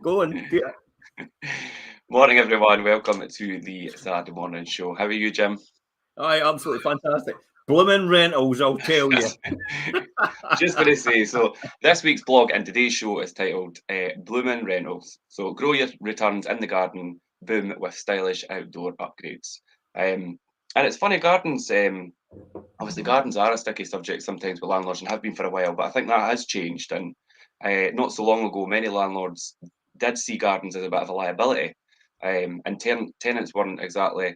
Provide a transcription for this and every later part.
Go on, Peter. Morning, everyone. Welcome to the Saturday morning show. How are you, Jim? Aye, absolutely fantastic. Blooming rentals, I'll tell you. Just going to say, so this week's blog and today's show is titled Blooming Rentals. So grow your returns in the garden, boom with stylish outdoor upgrades. And it's funny, gardens, obviously gardens are a sticky subject sometimes with landlords and have been for a while, but I think that has changed. And not so long ago, many landlords did see gardens as a bit of a liability. And tenants weren't exactly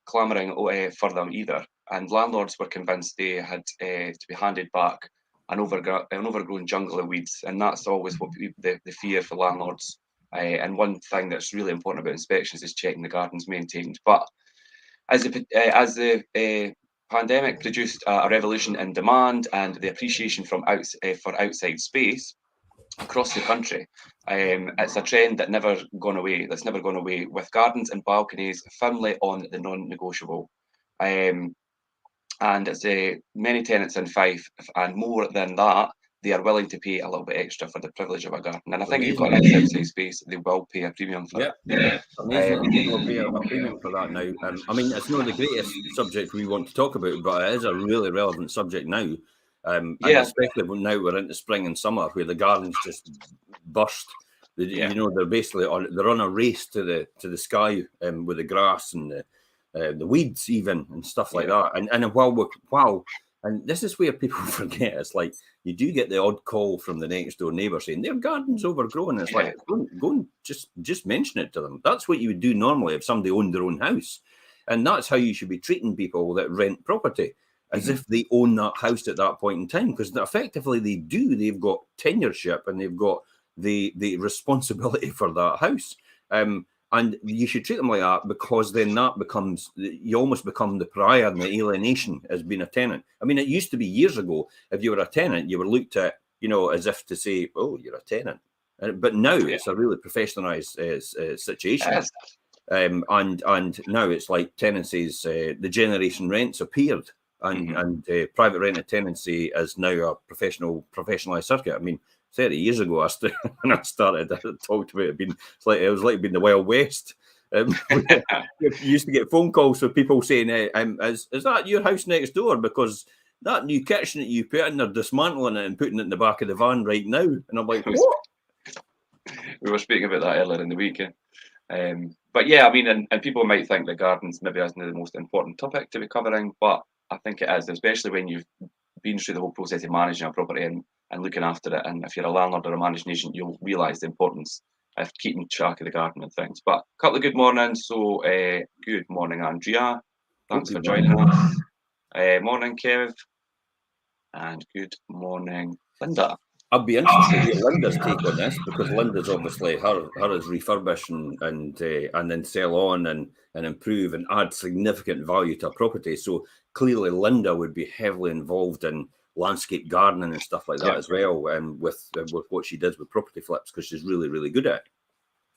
clamouring for them either. And landlords were convinced they had to be handed back an overgrown jungle of weeds. And that's always what the fear for landlords. And one thing that's really important about inspections is checking the garden's maintained. But as the pandemic produced a revolution in demand and the appreciation for outside space across the country, it's a trend that's never gone away, with gardens and balconies firmly on the non-negotiable. And it's many tenants in Fife, and more than that, they are willing to pay a little bit extra for the privilege of a garden. And I think if you've got a nice outside space, they will pay a premium for it. Yeah, amazing. People will pay a premium for that now. I mean, it's not the greatest subject we want to talk about, but it is a really relevant subject now. And especially now we're into spring and summer, where the gardens just burst. You know, they're basically they're on a race to the sky with the grass and the weeds even and stuff like that. And wow, and this is where people forget. It's like you do get the odd call from the next door neighbour saying their garden's overgrown. It's like go and just mention it to them. That's what you would do normally if somebody owned their own house, and that's how you should be treating people that rent property, as if they own that house at that point in time, because effectively they do. They've got tenureship and they've got the responsibility for that house. And you should treat them like that, because then that becomes, you almost become the pariah and the alienation as being a tenant. I mean, it used to be years ago, if you were a tenant, you were looked at, you know, as if to say, oh, you're a tenant. But now it's a really professionalised situation. Yes. And now it's like tenancies, the generation rents appeared, and private rented tenancy is now a professionalised circuit. I mean, 30 years ago, when I started, I talked about it it was like being the Wild West. You used to get phone calls from people saying, is that your house next door? Because that new kitchen that you put in, they're dismantling it and putting it in the back of the van right now. And I'm like, what? We were speaking about that earlier in the week. But yeah, I mean, and people might think that gardens maybe isn't the most important topic to be covering, but I think it is, especially when you've been through the whole process of managing a property and looking after it. And if you're a landlord or a managing agent, you'll realise the importance of keeping track of the garden and things. But a couple of good mornings. So good morning, Andrea. Thanks for joining us. Morning, Kev. And good morning, Linda. I'd be interested to hear Linda's take on this, because Linda's obviously her is refurbish and then sell on and improve and add significant value to a property. So clearly Linda would be heavily involved in landscape gardening and stuff like that as well, and with what she does with property flips, because she's really, really good at it.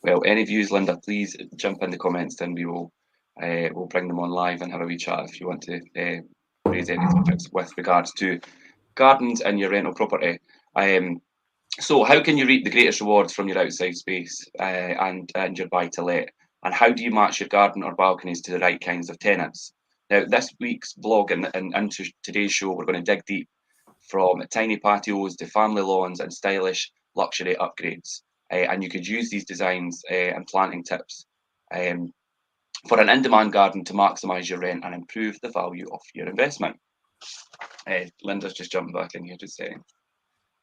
Well, any views, Linda, please jump in the comments, and we will we'll bring them on live and have a wee chat if you want to raise any topics with regards to gardens and your rental property. So how can you reap the greatest rewards from your outside space and your buy-to-let? And how do you match your garden or balconies to the right kinds of tenants? Now, this week's blog and into today's show, we're going to dig deep from tiny patios to family lawns and stylish luxury upgrades. And you could use these designs and planting tips for an in-demand garden to maximise your rent and improve the value of your investment. Linda's just jumping back in here to say.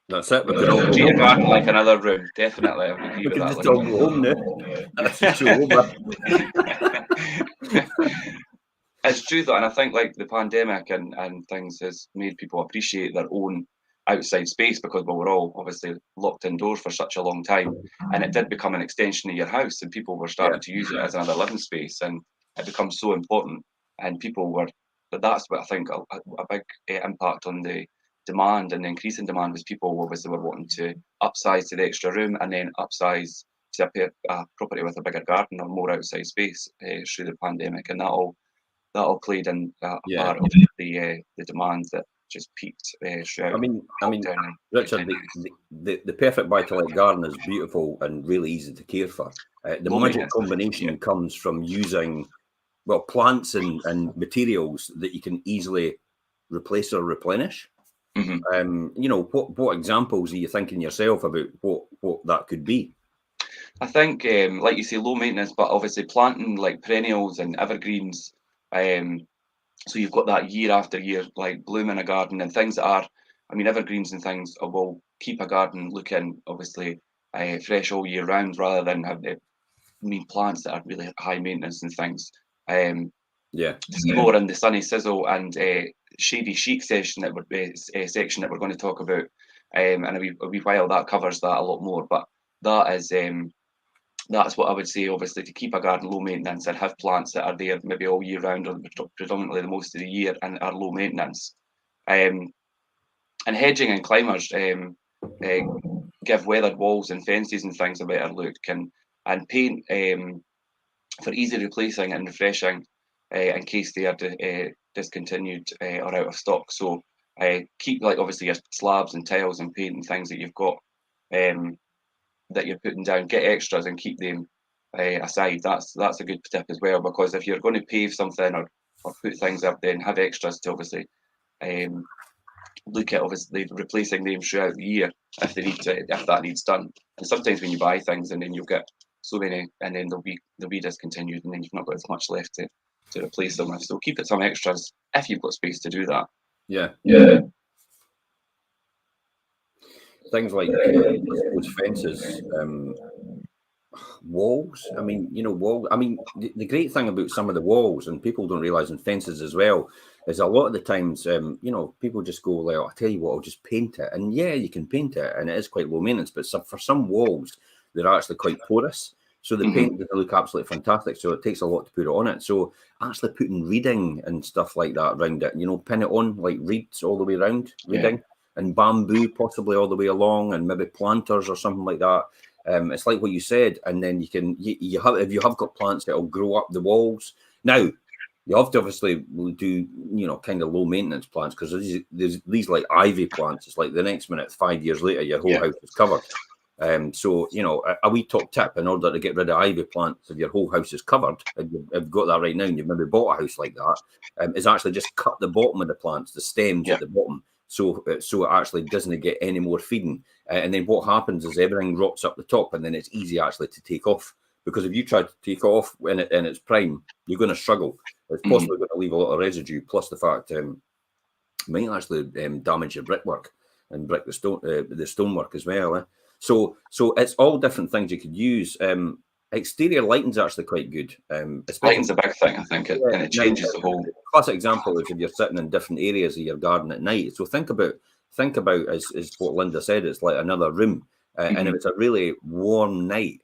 That's it. We could all treat a garden like another room. Definitely, I would agree with that. Just all go home now. That's the show over. It's true though, and I think like the pandemic and things has made people appreciate their own outside space, because we were all obviously locked indoors for such a long time, and it did become an extension of your house, and people were starting to use it as another living space, and it becomes so important, and people were. But that's what I think a big impact on the demand, and the increase in demand was people obviously were wanting to upsize to the extra room and then upsize to a property with a bigger garden or more outside space through the pandemic, and that all played in part of the demand that just peaked throughout. I mean, Richard, the perfect buy-to-let garden is beautiful and really easy to care for. The magic combination comes from using, well, plants and materials that you can easily replace or replenish. You know, what examples are you thinking yourself about what that could be? I think, like you say, low maintenance, but obviously planting like perennials and evergreens. So you've got that year after year, like bloom in a garden and things that are, I mean, evergreens and things will keep a garden looking obviously fresh all year round, rather than have plants that are really high maintenance and things. More in the sunny sizzle and shady chic section that section that we're going to talk about, and a wee while that covers that a lot more. But that is that's what I would say, obviously, to keep a garden low maintenance and have plants that are there maybe all year round or predominantly the most of the year and are low maintenance. And hedging and climbers give weathered walls and fences and things a better look, and paint for easy replacing and refreshing in case they are discontinued or out of stock. So keep, like, obviously your slabs and tiles and paint and things that you've got that you're putting down, get extras and keep them aside. That's a good tip as well, because if you're going to pave something or put things up, then have extras to obviously look at obviously replacing them throughout the year if that needs done. And sometimes when you buy things and then you'll get so many and then they'll be discontinued and then you've not got as much left to replace them with. So keep it some extras if you've got space to do that. Yeah. Things like those fences, walls. I mean, you know, I mean, the great thing about some of the walls, and people don't realise in fences as well, is a lot of the times, you know, people just go like, "I'll tell you what, I'll just paint it." And yeah, you can paint it, and it is quite low maintenance. But for some walls, they're actually quite porous, so the paint doesn't look absolutely fantastic. So it takes a lot to put it on it. So actually putting reeding and stuff like that around it, you know, pin it on like reeds all the way around, reeding. Yeah. And bamboo possibly all the way along, and maybe planters or something like that. It's like what you said, and then you have, if you have got plants that will grow up the walls. Now you have to obviously do, you know, kind of low maintenance plants, because there's these like ivy plants. It's like the next minute, 5 years later, your whole house is covered. So, you know, a wee top tip in order to get rid of ivy plants if your whole house is covered, if you've got that right now and you've maybe bought a house like that, is actually just cut the bottom of the plants, the stems at the bottom, so it actually doesn't get any more feeding. And then what happens is everything rots up the top, and then it's easy actually to take off. Because if you try to take off in its prime, you're going to struggle. It's possibly going to leave a lot of residue, plus the fact it might actually damage your brickwork and break the stonework as well. So it's all different things you could use. Exterior lighting's actually quite good. Lighting's a big thing, I think, and it changes the whole. Classic example is if you're sitting in different areas of your garden at night. So think about as what Linda said, it's like another room. And if it's a really warm night,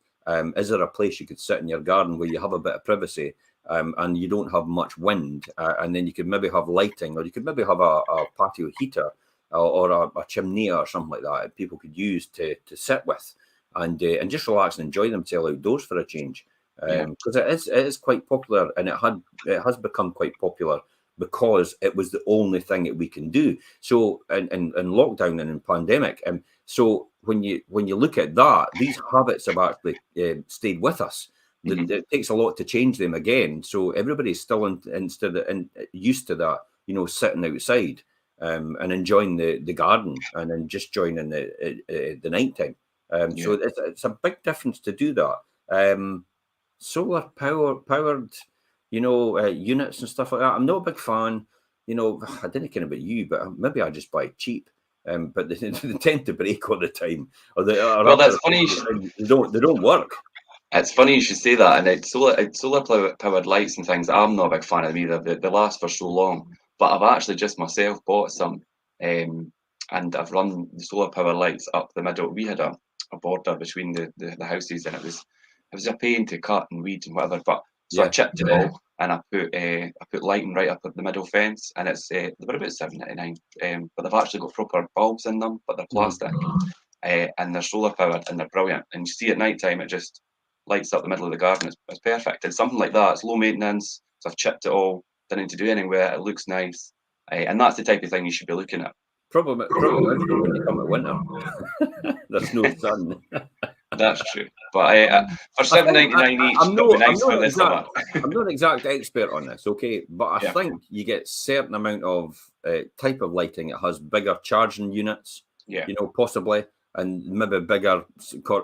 is there a place you could sit in your garden where you have a bit of privacy and you don't have much wind, and then you could maybe have lighting, or you could maybe have a patio heater or a chimney or something like that people could use to sit with and just relax and enjoy themselves outdoors for a change. Because it is quite popular, and it has become quite popular because it was the only thing that we can do. So in lockdown and in pandemic, so when you look at that, these habits have actually stayed with us. It takes a lot to change them again. So everybody's still used to that, you know, sitting outside and enjoying the garden, and then just joining the night time. So it's a big difference to do that. Solar powered, you know, units and stuff like that. I'm not a big fan. You know, I didn't care about you, but maybe I just buy cheap. But they tend to break all the time. Well, that's funny. They don't work. It's funny you should say that, and it's solar powered lights and things. I'm not a big fan of them either. They last for so long. But I've actually just myself bought some, and I've run the solar power lights up the middle. We had a border between the houses, and it was a pain to cut and weed and whatever. But so I chipped it all, and I put lighting right up at the middle fence, and it's they were about £7.99. But they've actually got proper bulbs in them, but they're plastic, and they're solar powered, and they're brilliant. And you see at night time, it just lights up the middle of the garden. It's perfect. It's something like that. It's low maintenance. So I've chipped it all. Didn't need to do anything with it. It looks nice. And that's the type of thing you should be looking at. Problem is though, when you come to winter, there's no sun. That's true. But for $7.99 each, that'd be nice for this summer. I'm not an exact expert on this, okay, but I Yeah. think you get certain amount of type of lighting. It has bigger charging units, Yeah. you know, possibly, and maybe bigger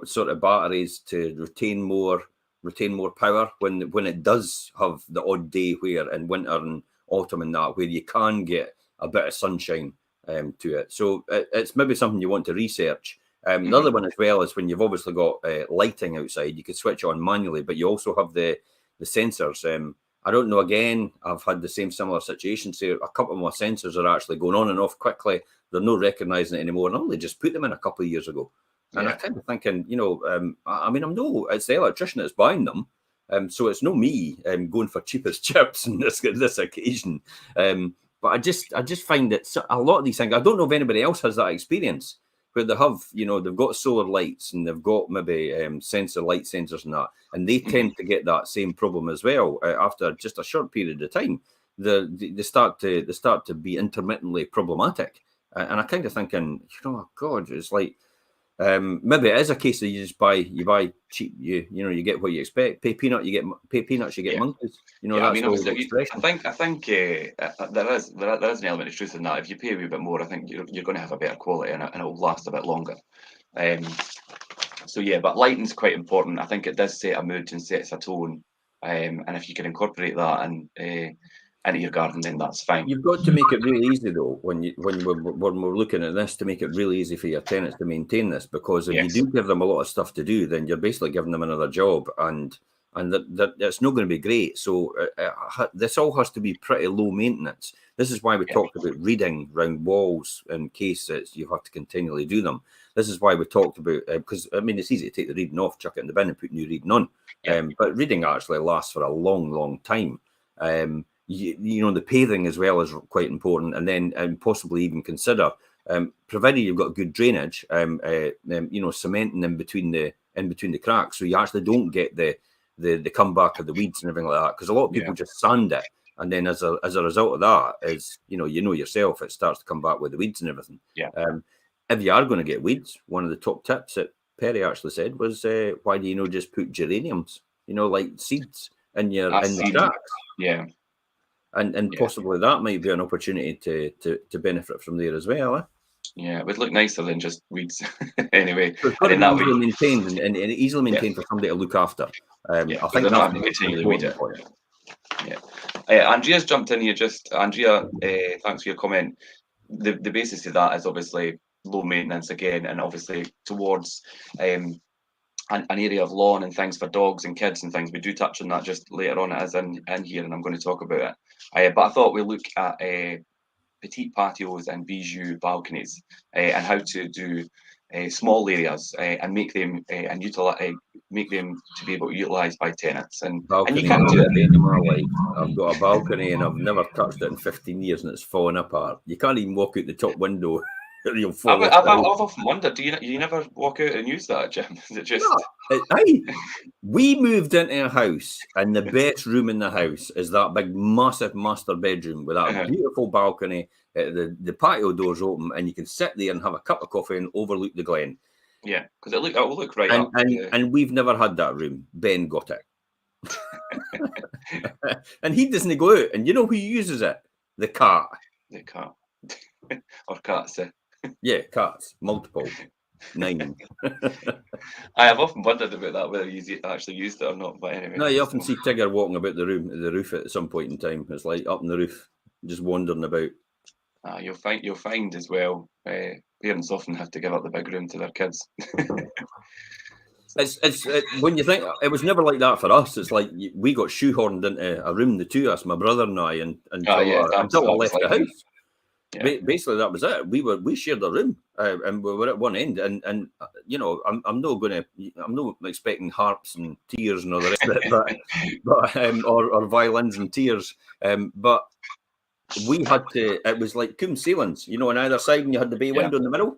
sort of batteries to retain more power when it does have the odd day where in winter and autumn and that where you can get a bit of sunshine to it. So it's maybe something you want to research. The other one as well is when you've obviously got lighting outside, you can switch on manually, but you also have the sensors. I don't know, again, I've had the similar situation. So a couple of my sensors are actually going on and off quickly. They're not recognising it anymore. And I only just put them in a couple of years ago. And I'm kind of thinking, you know, I mean, it's the electrician that's buying them. So it's not me going for cheapest chips on this occasion. But I just find that a lot of these things, I don't know if anybody else has that experience, where they have, you know, they've got solar lights and they've got maybe light sensors and that, and they tend to get that same problem as well after just a short period of time. They start to be intermittently problematic, and I kind of thinking, you know, God, it's like maybe it is a case that you buy cheap, you get what you expect. Pay peanuts, you get monkeys. You know, that's the expression. I think there is an element of truth in that. If you pay a wee bit more, I think you're going to have a better quality and it'll last a bit longer. So yeah, but lighting's quite important. I think it does set a mood and sets a tone. And if you can incorporate that into your garden, then that's fine. You've got to make it really easy though when we're looking at this, to make it really easy for your tenants to maintain this, because if you do give them a lot of stuff to do, then you're basically giving them another job, and that it's not going to be great. So this all has to be pretty low maintenance. This is why we talked about reading round walls in case you have to continually do them. This is why we talked about, because I mean, it's easy to take the reading off, chuck it in the bin and put new reading on. But reading actually lasts for a long, long time. You know, the paving as well is quite important, and then possibly even consider, provided you've got good drainage, you know, cementing in between the cracks, so you actually don't get the comeback of the weeds and everything like that. Because a lot of people just sand it, and then as a result of that, is you know yourself, it starts to come back with the weeds and everything. If you are going to get weeds, one of the top tips that Perry actually said was, why do you not just put geraniums, you know, like seeds in the cracks? And possibly that might be an opportunity to benefit from there as well. Yeah, it would look nicer than just weeds. Anyway, so it's got to be easily maintained and easily maintained for somebody to look after. I think that's continually weed it. Andrea's jumped in here. Andrea, thanks for your comment. The basis of that is obviously low maintenance again, and obviously towards an area of lawn and things for dogs and kids and things. We do touch on that just later on as in here, and I'm going to talk about it. But I thought we'll look at petite patios and bijou balconies and how to do small areas and make them make them to be able to utilise by tenants. And you can do it. In my life, I've got a balcony and I've never touched it in 15 years, and it's fallen apart. You can't even walk out the top window. You'll fall I've often wondered, do you never walk out and use that, Jim? Is it just? We moved into a house, and the best room in the house is that big, massive master bedroom with that beautiful balcony. The patio doors open, and you can sit there and have a cup of coffee and overlook the glen. Yeah, because it will look right up. And we've never had that room. Ben got it. And he doesn't go out. And you know who uses it? The cat. The cat. Or cats. Yeah, cats. Multiple. 9. I have often wondered about that, whether you actually used it or not. But anyway. No, you often see Tigger walking about the roof at some point in time. It's like up on the roof, just wandering about. You'll find as well. Parents often have to give up the big room to their kids. It's when you think, it was never like that for us. It's like we got shoehorned into a room, the two of us, my brother and I, until I left the house. Yeah. Basically, that was it. We shared a room, and we were at one end. And you know, I'm not expecting harps and tears and all the rest of it, but or violins and tears. But we had to. It was like cum ceilings, you know, on either side, and you had the bay window in the middle.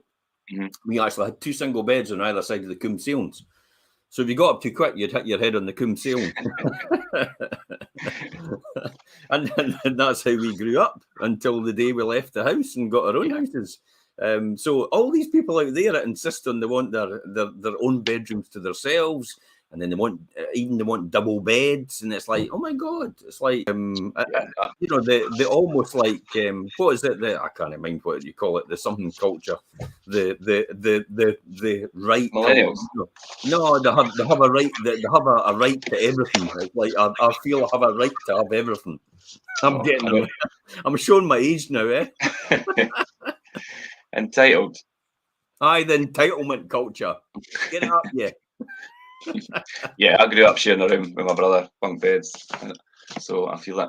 Mm-hmm. We actually had 2 single beds on either side of the cum ceilings. So if you got up too quick, you'd hit your head on the cum ceiling. and that's how we grew up until the day we left the house and got our own houses. So all these people out there that insist on they want their own bedrooms to themselves, and then they want double beds, and it's like, oh my god, it's like you know, the almost like what is it? I can't mind what you call it. The something culture, the right millennials. No, they have a right. They have a right to everything. It's like I feel I have a right to have everything. I'm showing my age now, eh? Entitled. Aye, the entitlement culture. Get up, yeah. Yeah, I grew up sharing a room with my brother, bunk beds, so I feel it.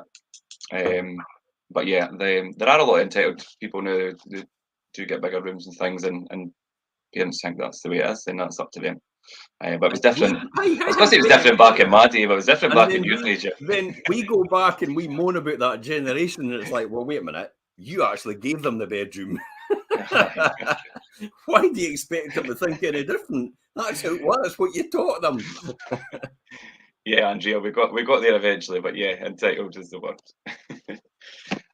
But yeah, there are a lot of entitled people now who do get bigger rooms and things, and parents think that's the way it is, and that's up to them. But it was different. I was going to say it was different back in my day, but it was different back in your age. Then we go back and we moan about that generation, and it's like, well, wait a minute, you actually gave them the bedroom. Why do you expect them to think any different? That's how it was. That's what you taught them. Yeah, Andrea, we got there eventually, but yeah, entitled is the word.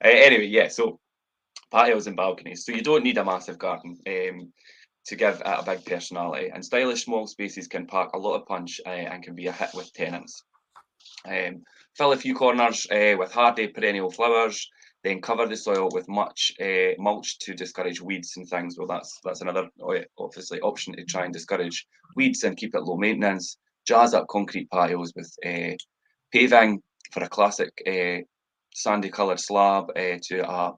Anyway, yeah, so patios and balconies. So you don't need a massive garden to give it a big personality. And stylish small spaces can pack a lot of punch and can be a hit with tenants. Fill a few corners with hardy perennial flowers, then cover the soil with much mulch to discourage weeds and things. Well, that's another obviously option to try and discourage weeds and keep it low maintenance. Jazz up concrete patios with paving for a classic sandy coloured slab to a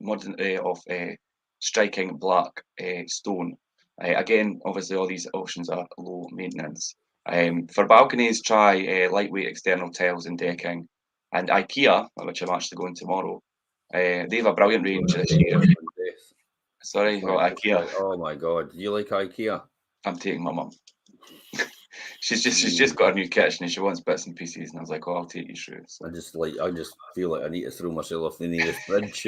modern of striking black stone. Again, obviously all these options are low maintenance. For balconies, try lightweight external tiles and decking. And IKEA, which I'm actually going tomorrow, they have a brilliant range this year. Sorry, IKEA. Like, oh my god, do you like IKEA? I'm taking my mum. she's just got a new kitchen and she wants bits and pieces, and I was like, oh, I'll take you through. So. I just feel like I need to throw myself off the nearest bridge.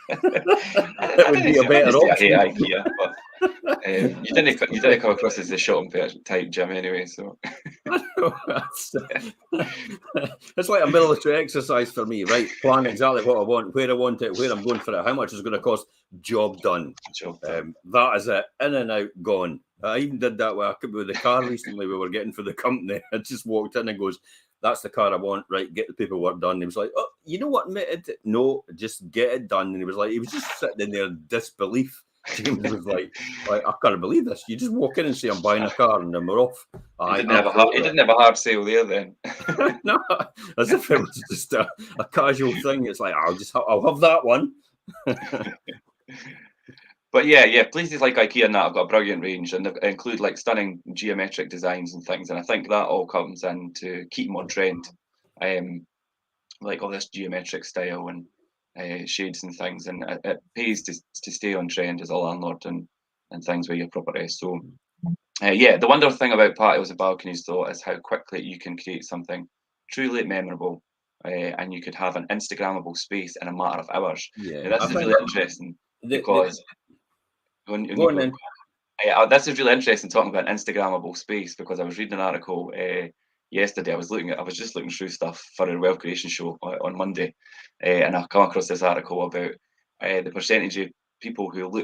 That would be a better option. I hate IKEA, but you didn't come across as the shopping type, Jim, anyway. So it's like a military exercise for me, right? Plan exactly what I want, where I want it, where I'm going for it, how much it's going to cost. Job done. That is it. In and out, gone. I even did that with the car recently we were getting for the company. I just walked in and goes, that's the car I want, right? Get the paperwork done. He was like, oh, you know what, mate? No, just get it done. And he was just sitting in there in disbelief. James was like, I can't believe this. You just walk in and say, I'm buying a car, and then we're off. He didn't have a hard sale there then. No, as if it was just a casual thing. It's like, I'll have that one. But yeah, places like IKEA and that have got a brilliant range, and they include like stunning geometric designs and things. And I think that all comes in to keep them on trend, like all this geometric style and shades and things. And it pays to stay on trend as a landlord and things with your property. So yeah, the wonderful thing about patios and balconies though is how quickly you can create something truly memorable, and you could have an Instagrammable space in a matter of hours. Yeah, now, this is really interesting because. This is really interesting talking about an Instagrammable space, because I was reading an article yesterday. I was just looking through stuff for a Wealth Creation show on Monday, and I come across this article about the percentage of people who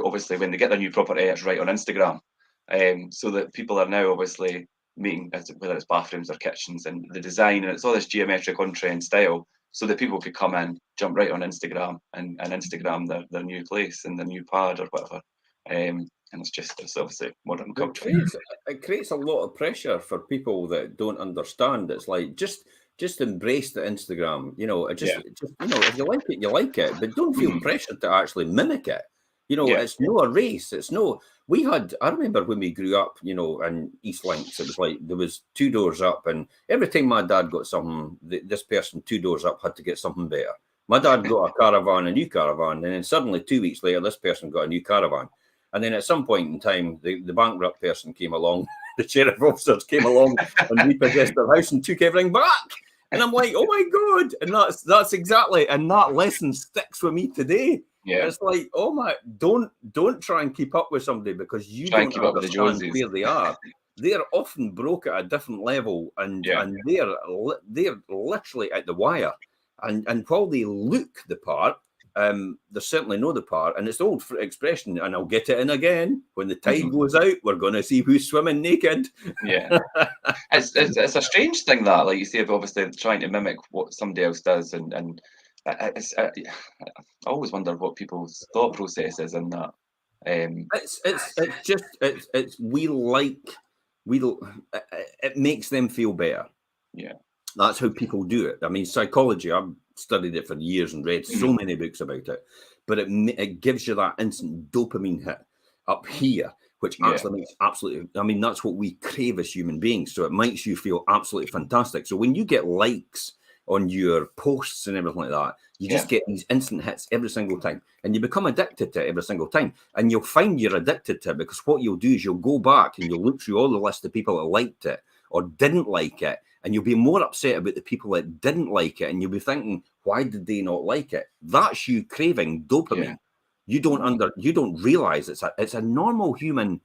obviously when they get their new property, it's right on Instagram, so that people are now obviously making, whether it's bathrooms or kitchens, and the design, and it's all this geometric on-trend style, so that people could come in, jump right on Instagram and Instagram their new place and their new pad or whatever. And it's obviously modern culture. It creates a lot of pressure for people that don't understand. It's like, just embrace the Instagram. You know, just if you like it, you like it, but don't feel pressured to actually mimic it. You know, it's no a race. I remember when we grew up, you know, in East Links, it was like there was 2 doors up, and every time my dad got something, this person 2 doors up had to get something better. My dad got a new caravan, and then suddenly 2 weeks later, this person got a new caravan. And then at some point in time, the bankrupt person came along, the sheriff officers came along and repossessed their house and took everything back. And I'm like, oh my God. And that's exactly, and that lesson sticks with me today. Yeah. It's like, oh my, don't try and keep up with somebody because you don't understand where they are. they're often broke at a different level, and they're literally at the wire. And while they look the part, they certainly know the part. And it's the old expression, and I'll get it in again: when the tide goes out, we're going to see who's swimming naked. Yeah, it's a strange thing that, like you say, of obviously trying to mimic what somebody else does, and I always wonder what people's thought process is in that. It makes them feel better. Yeah, that's how people do it. I mean, psychology, I've studied it for years and read so many books about it, but it gives you that instant dopamine hit up here, which actually makes absolutely, I mean, that's what we crave as human beings. So it makes you feel absolutely fantastic. So when you get likes on your posts and everything like that, you just get these instant hits every single time, and you become addicted to it every single time. And you'll find you're addicted to it because what you'll do is you'll go back and you'll look through all the list of people that liked it or didn't like it, and you'll be more upset about the people that didn't like it, and you'll be thinking, why did they not like it? That's you craving dopamine. You don't realize it's a normal human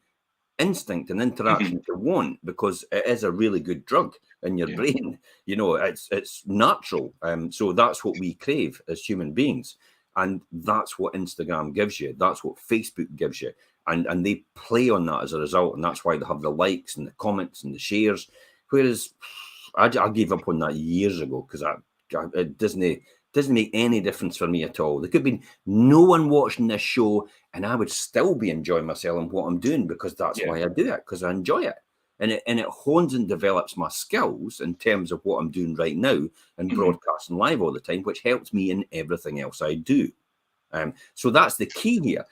instinct and interaction to want, because it is a really good drug in your brain. You know, it's natural. So that's what we crave as human beings, and that's what Instagram gives you. That's what Facebook gives you, and they play on that as a result, and that's why they have the likes and the comments and the shares. Whereas I gave up on that years ago because it doesn't make any difference for me at all. There could be no one watching this show, and I would still be enjoying myself and what I'm doing, because that's why I do it, because I enjoy it. And it hones and develops my skills in terms of what I'm doing right now and broadcasting live all the time, which helps me in everything else I do. So that's the key here.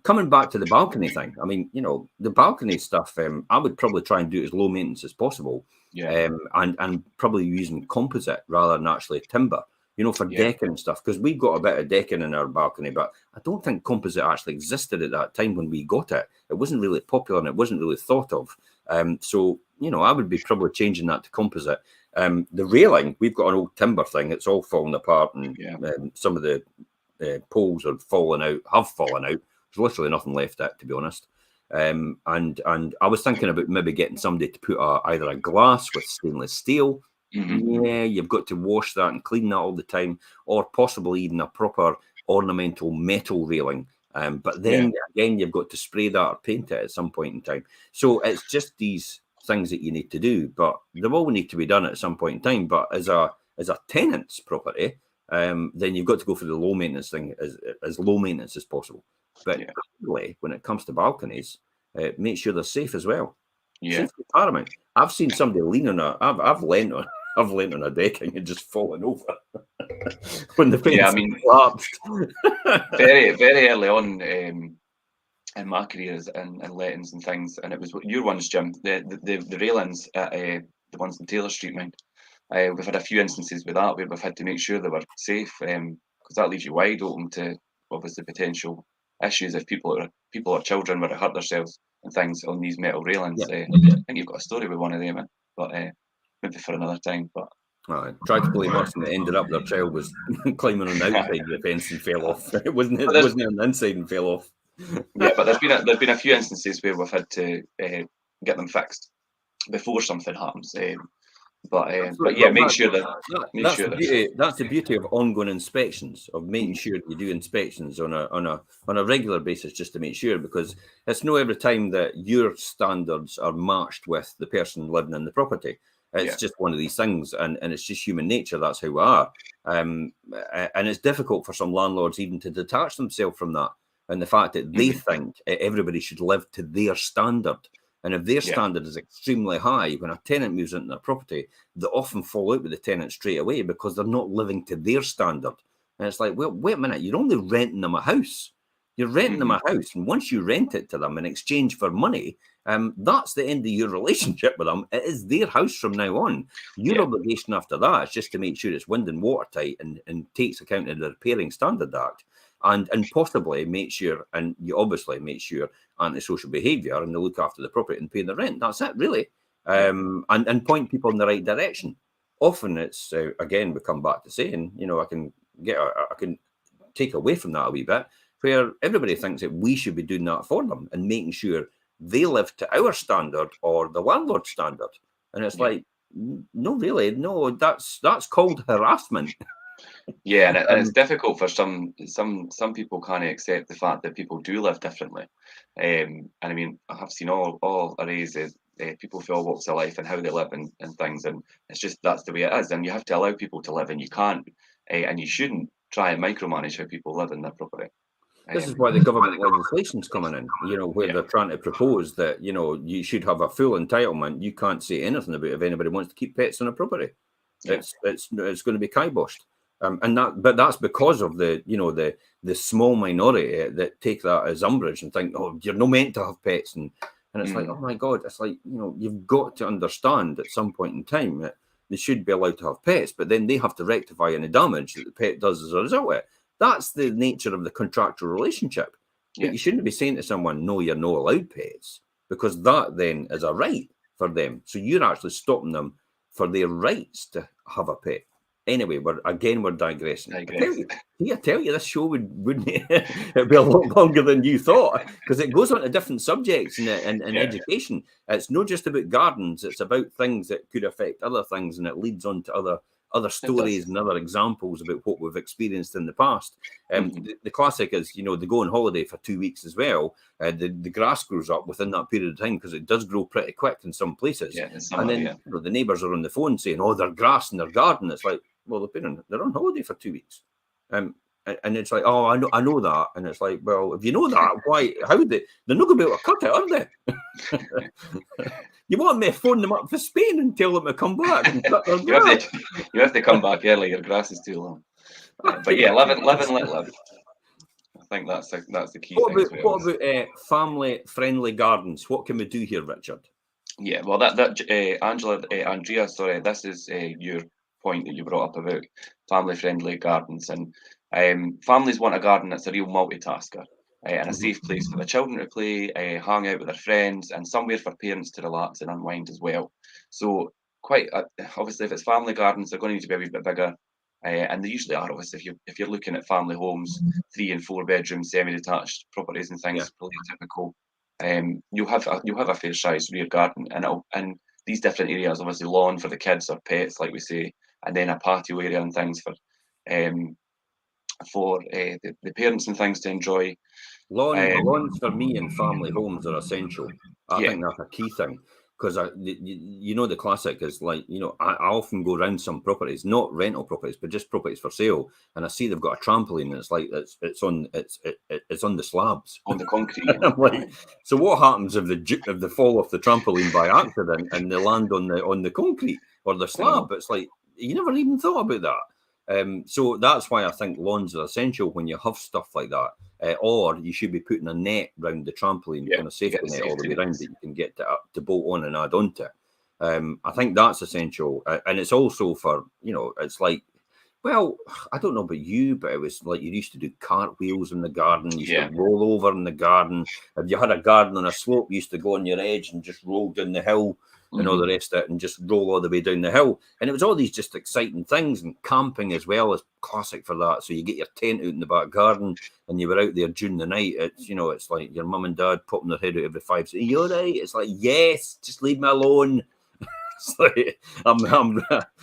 Coming back to the balcony thing, I mean, you know, the balcony stuff, I would probably try and do it as low maintenance as possible. And probably using composite rather than actually timber, you know, for decking and stuff, because we've got a bit of decking in our balcony, but I don't think composite actually existed at that time when we got it. It wasn't really popular and it wasn't really thought of. So, you know, I would be probably changing that to composite. The railing, we've got an old timber thing. It's all falling apart, and some of the poles have fallen out. There's literally nothing left at, to be honest. And I was thinking about maybe getting somebody to put either a glass with stainless steel. Yeah, you've got to wash that and clean that all the time, or possibly even a proper ornamental metal railing. But then again, you've got to spray that or paint it at some point in time. So it's just these things that you need to do, but they all need to be done at some point in time. But as a tenant's property, then you've got to go for the low maintenance thing as low maintenance as possible. But clearly, when it comes to balconies, make sure they're safe as well. Safety paramount. I've seen somebody lean on I've leant on a decking and just fallen over when the fence collapsed. very, very early on in my careers and lettings and things, and it was your ones, Jim. The railings at the ones in Taylor Street, mind. We've had a few instances with that where we've had to make sure they were safe, because that leaves you wide open to obviously potential issues if people or children were to hurt themselves and things on these metal railings. I think you've got a story with one of them, but maybe for another time. But I tried to blame us, and it ended up their child was climbing on the outside of the fence and fell off. It wasn't on the inside and fell off. Yeah, but there's been a few instances where we've had to get them fixed before something happens. But make sure that that's the beauty of ongoing inspections, of making sure you do inspections on a regular basis, just to make sure, because it's no every time that your standards are matched with the person living in the property. It's just one of these things, and it's just human nature. That's how we are, and it's difficult for some landlords even to detach themselves from that, and the fact that they think everybody should live to their standard. And if their standard is extremely high, when a tenant moves into their property, they often fall out with the tenant straight away because they're not living to their standard. And it's like, well, wait a minute, you're only renting them a house. You're renting them a house. And once you rent it to them in exchange for money, that's the end of your relationship with them. It is their house from now on. Your obligation after that is just to make sure it's wind and watertight and takes account of the Repairing Standard Act. And possibly make sure, and you obviously make sure, antisocial behaviour, and they look after the property and pay the rent. That's it, really. And point people in the right direction. Often it's, again, we come back to saying, you know, I can take away from that a wee bit, where everybody thinks that we should be doing that for them and making sure they live to our standard or the landlord standard. And it's like, no, really, no, that's called harassment. Yeah, and it's difficult for some people can't accept the fact that people do live differently. And I mean, I have seen all arrays of people from all walks of life and how they live and things, and it's just that's the way it is. And you have to allow people to live, and you can't, and you shouldn't try and micromanage how people live in their property. This is why the government legislation's coming in, where they're trying to propose that, you should have a full entitlement. You can't say anything about if anybody wants to keep pets on a property. It's going to be kiboshed. But that's because of the small minority that take that as umbrage and think, oh, you're not meant to have pets. And it's like, oh my God, it's like, you've got to understand at some point in time that they should be allowed to have pets, but then they have to rectify any damage that the pet does as a result of it. That's the nature of the contractual relationship. But you shouldn't be saying to someone, no, you're not allowed pets, because that then is a right for them. So you're actually stopping them for their rights to have a pet. Anyway, we're digressing. I tell you, this show wouldn't it'd be a lot longer than you thought, because it goes on to different subjects in education. It's not just about gardens; it's about things that could affect other things, and it leads on to other stories and other examples about what we've experienced in the past. The classic is, they go on holiday for 2 weeks as well. The grass grows up within that period of time, because it does grow pretty quick in some places. And then the neighbours are on the phone saying, oh, there's grass in their garden. It's like, well, they're on holiday for 2 weeks. And it's like, oh, I know that. And it's like, well, if you know that, why? They're not going to be able to cut it, are they? You want me to phone them up for Spain and tell them to come back? And cut their grass? You have to come back early. Your grass is too long. But yeah, live and let live. I think that's the key thing. What about family-friendly gardens? What can we do here, Richard? Yeah, well, Andrea, sorry, this is your point that you brought up about family-friendly gardens, and families want a garden that's a real multitasker. And a safe place for the children to play, hang out with their friends, and somewhere for parents to relax and unwind as well. So, quite obviously, if it's family gardens, they're going to need to be a wee bit bigger, and they usually are. Obviously, if you're looking at family homes, 3 and 4 bedroom, semi-detached properties and things, probably typical. You'll have a fair size rear garden, and these different areas, obviously, lawn for the kids or pets, like we say, and then a patio area and things for the parents and things to enjoy. Lawns for me in family homes are essential. I think that's a key thing, because the classic is like, I often go around some properties, not rental properties, but just properties for sale, and I see they've got a trampoline, and it's like it's on the slabs, on the concrete. I'm like, so what happens if they fall off the trampoline by accident and they land on the concrete or the slab? It's like, you never even thought about that. So that's why I think lawns are essential when you have stuff like that. Or you should be putting a net around the trampoline, on a safety net all the way around that you can get to bolt on and add on to. I think that's essential. And it's also for, it's like, well, I don't know about you, but it was like you used to do cartwheels in the garden. You used to roll over in the garden. If you had a garden on a slope, you used to go on your edge and just roll down the hill. And all the rest of it, and just roll all the way down the hill. And it was all these just exciting things, and camping as well is classic for that. So you get your tent out in the back garden, and you were out there during the night. It's it's like your mum and dad popping their head out every 5 seconds. You're right. It's like, yes, just leave me alone. It's like I'm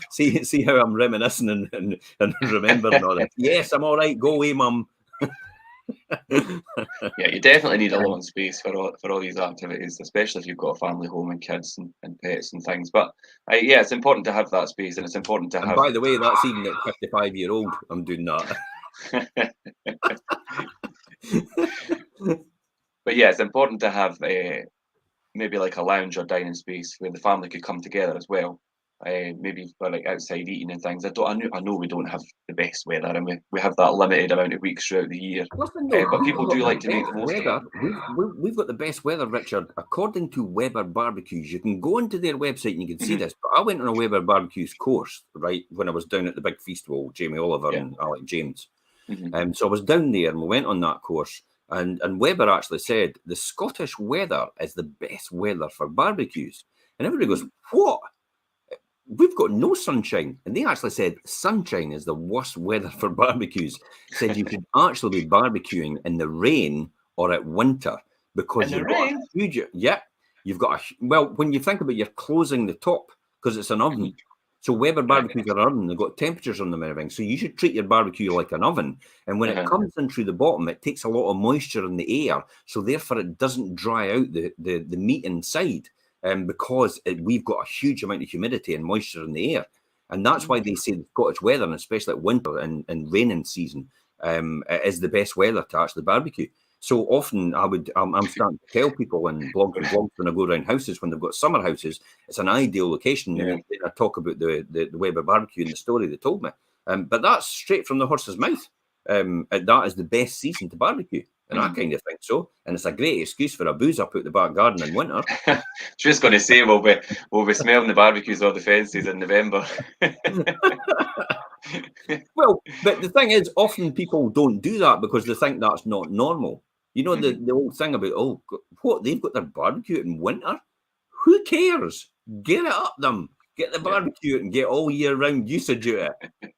see how I'm reminiscing and remembering all that. Yes, I'm all right. Go away, mum. Yeah, you definitely need a lawn space for all these activities, especially if you've got a family home and kids and pets and things. But it's important to have that space, and it's important to have. By the way, that's even at 55-year-old. I'm doing that. But yeah, it's important to have maybe like a lounge or dining space where the family could come together as well. Maybe for like outside eating and things. I know we don't have the best weather, and we have that limited amount of weeks throughout the year. But people do like to make the most of it. We've got the best weather, Richard. According to Weber Barbecues, you can go onto their website and you can see this. But I went on a Weber Barbecues course, right, when I was down at the big festival, Jamie Oliver and Alec James. So I was down there and we went on that course. And Weber actually said the Scottish weather is the best weather for barbecues. And everybody goes, what? We've got no sunshine. And they actually said sunshine is the worst weather for barbecues. Said you could actually be barbecuing in the rain or at winter, because you've got a huge, you've got when you think about it, you're closing the top because it's an oven. So Weber barbecues are an oven, they've got temperatures on them and everything. So you should treat your barbecue like an oven. And when it comes in through the bottom, it takes a lot of moisture in the air. So therefore it doesn't dry out the meat inside. Because we've got a huge amount of humidity and moisture in the air. And that's why they say the Scottish weather, and especially at winter and raining season, is the best weather to actually barbecue. So often I'm starting to tell people in blogs and vlogs when I go around houses, when they've got summer houses, it's an ideal location. And I talk about the Weber barbecue and the story they told me. But that's straight from the horse's mouth. That is the best season to barbecue. And I kind of think so. And it's a great excuse for a booze up out the back garden in winter. Just going to say, we'll be smelling the barbecues or the fences in November. Well, but the thing is, often people don't do that because they think that's not normal. You know, the old thing about, what, they've got their barbecue in winter? Who cares? Get it up them. Get the barbecue and get all year round usage out of it.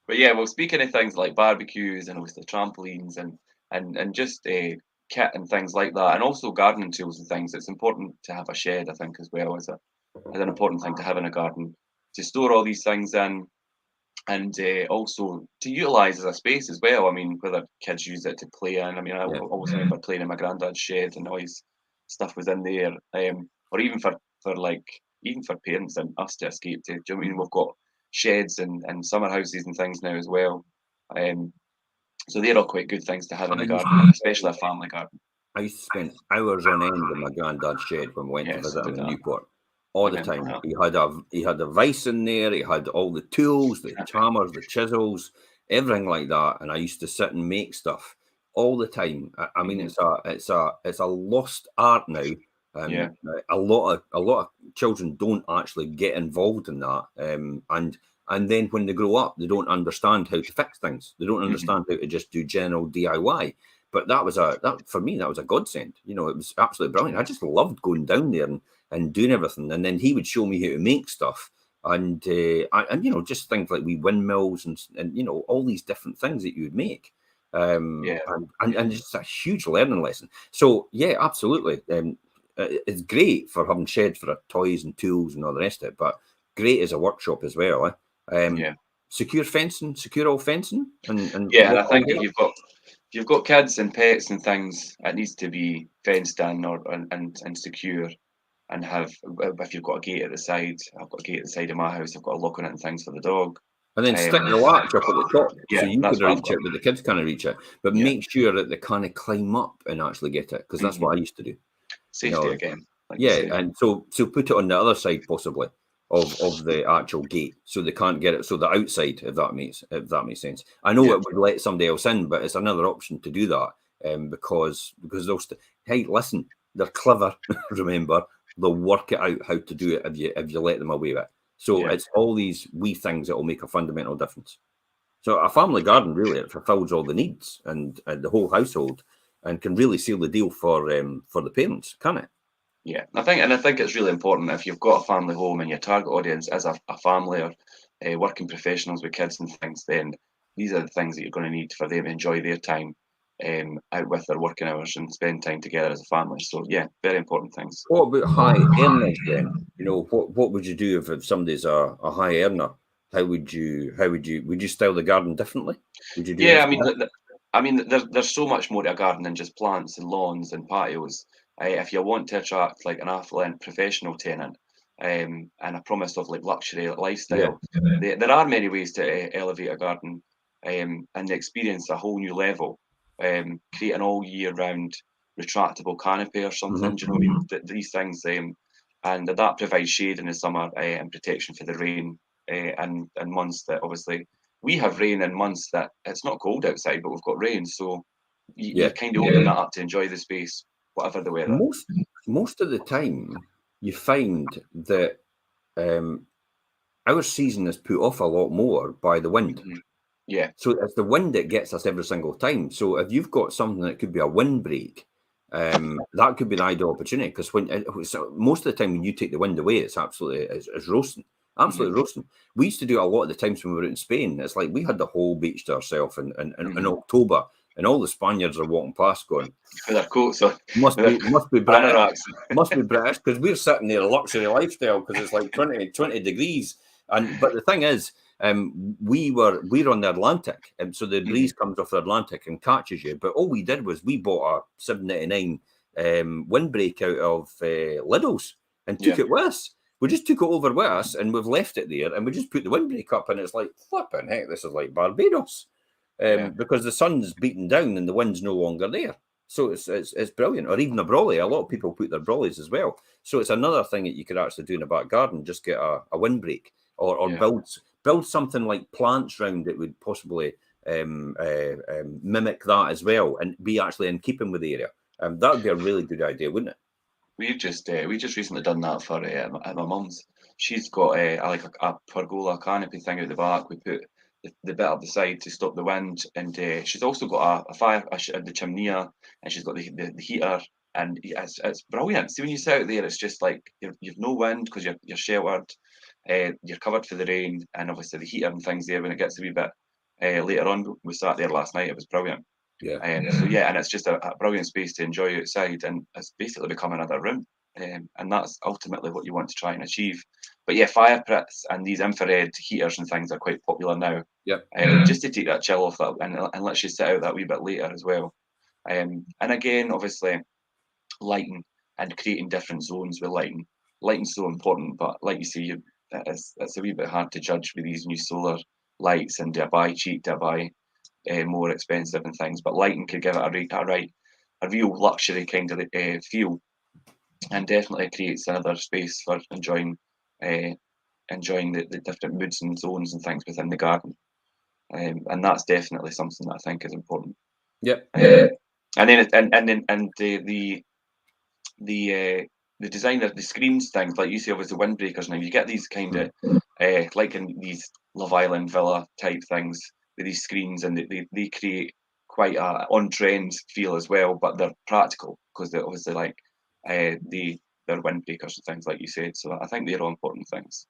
But yeah, well, speaking of things like barbecues and obviously trampolines and just kit and things like that, and also gardening tools and things, it's important to have a shed, I think, as well, as an important thing to have in a garden, to store all these things in, and also to utilise as a space as well. I mean, whether kids use it to play in. I mean, I always remember playing in my granddad's shed and all his stuff was in there, or even for parents and us to escape to. Do you know what I mean? We've got sheds and summer houses and things now as well. So they're all quite good things to have in a garden, especially a family garden. I used to spend hours on end in my granddad's shed when we went to visit him in Newport. All the time. He had a vice in there, he had all the tools, the hammers, the chisels, everything like that. And I used to sit and make stuff all the time. I mean, it's a lost art now. A lot of children don't actually get involved in that. And then when they grow up, they don't understand how to fix things. They don't understand how to just do general DIY. But for me, that was a godsend. You know, it was absolutely brilliant. I just loved going down there and doing everything. And then he would show me how to make stuff. And you know, just things like windmills and you know, all these different things that you would make. And it's a huge learning lesson. So yeah, absolutely. It's great for having sheds for toys and tools and all the rest of it, but great as a workshop as well. Secure fencing, secure all fencing, and I think if you've got kids and pets and things, it needs to be fenced in and secure, and have, if you've got a gate at the side, I've got a gate at the side of my house, I've got a lock on it and things for the dog. And then stick the latch up at the top so you can reach it, but the kids can't reach it. But make sure that they can't climb up and actually get it, because that's what I used to do. Safety again. And so put it on the other side possibly of the actual gate, so they can't get it. So the outside, if that makes sense. I know it would let somebody else in, but it's another option to do that, because those. Hey, listen, they're clever. Remember, they'll work it out how to do it if you let them away with it. So it's all these wee things that will make a fundamental difference. So a family garden really, it fulfills all the needs and the whole household, and can really seal the deal for the parents, can it? Yeah, I think it's really important if you've got a family home and your target audience is a family or working professionals with kids and things, then these are the things that you're going to need for them to enjoy their time out with their working hours and spend time together as a family. So yeah, very important things. What about high earners then? You know, what would you do if somebody's a high earner? How would you style the garden differently? Would you do? Yeah, I mean, there's so much more to a garden than just plants and lawns and patios. If you want to attract like an affluent professional tenant and a promise of like luxury lifestyle, there are many ways to elevate a garden and experience a whole new level. Create an all year round retractable canopy or something. Do you know what I mean? These things, and that provides shade in the summer and protection for the rain and months that obviously we have rain in months that it's not cold outside, but we've got rain, so you kind of open that up to enjoy the space, whatever the weather. Most of the time, you find that our season is put off a lot more by the wind. Yeah. So it's the wind that gets us every single time. So if you've got something that could be a windbreak, that could be the ideal opportunity, because most of the time when you take the wind away, it's absolutely it's roasting. Absolutely roasting. We used to do it a lot of the times when we were out in Spain. It's like we had the whole beach to ourselves in October and all the Spaniards are walking past going, with their coats on. must be British. Anoraks. Must be British, because we're sitting there a luxury lifestyle because it's like 20 degrees. But the thing is, we're on the Atlantic, and so the breeze comes off the Atlantic and catches you. But all we did was we bought a 799 windbreak out of Lidl's and took it with us. We just took it over with us, and we've left it there, and we just put the windbreak up, and it's like, flipping heck, this is like Barbados, because the sun's beaten down and the wind's no longer there. So it's brilliant. Or even a brolly. A lot of people put their brollies as well. So it's another thing that you could actually do in the back garden. Just get a windbreak, or build something like plants round it would possibly mimic that as well, and be actually in keeping with the area. That would be a really good idea, wouldn't it? We just recently done that for at my mum's. She's got a pergola canopy thing out the back. We put the bit up the side to stop the wind, and she's also got a fire at the chimney, and she's got the heater, and it's brilliant. See, when you sit out there, it's just like you've no wind because you're sheltered, you're covered for the rain, and obviously the heater and things there. When it gets a wee bit later on, we sat there last night. It was brilliant. And it's just a brilliant space to enjoy outside, and it's basically become another room, and that's ultimately what you want to try and achieve. But fire pits and these infrared heaters and things are quite popular now. Just to take that chill off that, and let you sit out that wee bit later as well. And again, obviously, lighting and creating different zones with lighting. Lighting's so important, but like you say, it's a wee bit hard to judge with these new solar lights, and do I buy cheap, do I buy more expensive and things, but lighting could give it a real luxury kind of feel, and definitely creates another space for enjoying the different moods and zones and things within the garden, and that's definitely something that I think is important. And then the design of the screens things, like you say, obviously windbreakers. Now you get these kind of like in these Love Island villa type things with these screens, and they create quite a on-trend feel as well, but they're practical because they're obviously like they're windbreakers and things like you said. So I think they're all important things.